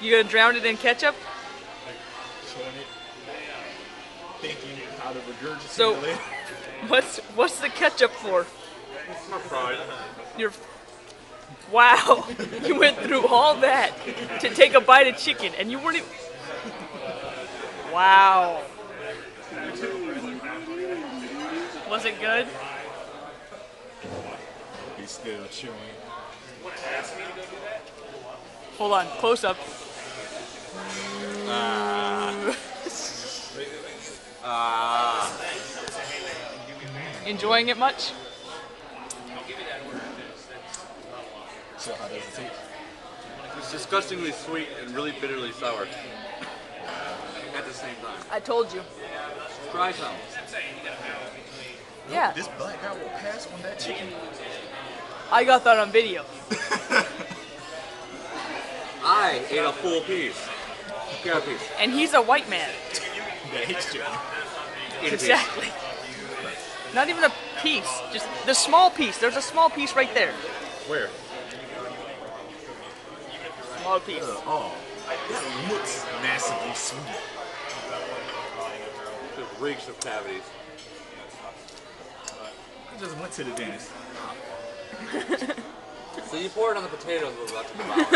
You gonna drown it in ketchup? Showing it. Thinking how to regurgitate So, it later. what's the ketchup for? My pride. Your wow, you went through all that to take a bite of chicken, and you weren't even. Wow. Was it good? He's still chewing. Hold on, close up. Enjoying it much? So how does it taste? It's disgustingly sweet and really bitterly sour. At the same time. I told you. Try some. Yeah, This black guy will pass on that chicken. I got that on video. I ate a full piece. Get a piece. And he's a white man. That hates chicken. Eat a piece. Exactly. Not even a piece, just the small piece. There's a small piece right there. Where? Small piece. Oh, that looks massively sweet. It reeks of cavities. I just went to the dentist. So you pour it on the potatoes we're about to devour.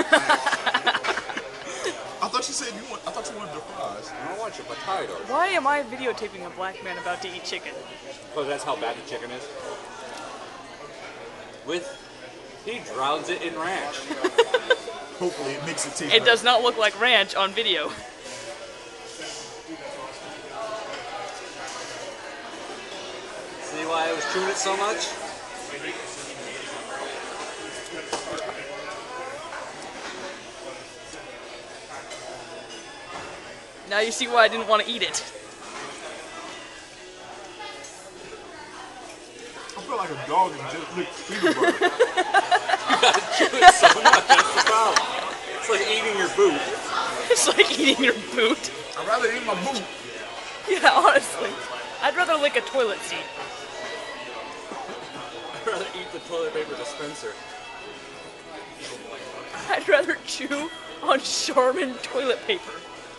I thought you said I thought you wanted the fries. I don't want your potatoes. Why am I videotaping a black man about to eat chicken? Because that's how bad the chicken is. He drowns it in ranch. Hopefully it makes it taste It better. does not look like ranch on video. See why I was chewing it so much? Now you see why I didn't want to eat it. I feel like a dog that just licked peanut butter. You gotta chew it so much, that's the problem. It's like eating your boot. It's like eating your boot. I'd rather eat my boot. Yeah, honestly. I'd rather lick a toilet seat. I'd rather eat the toilet paper dispenser. I'd rather chew on Charmin toilet paper.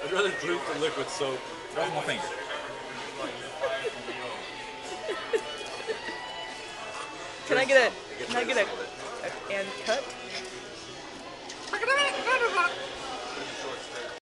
I'd rather drink the liquid soap. That's my finger. Can I get a and cut?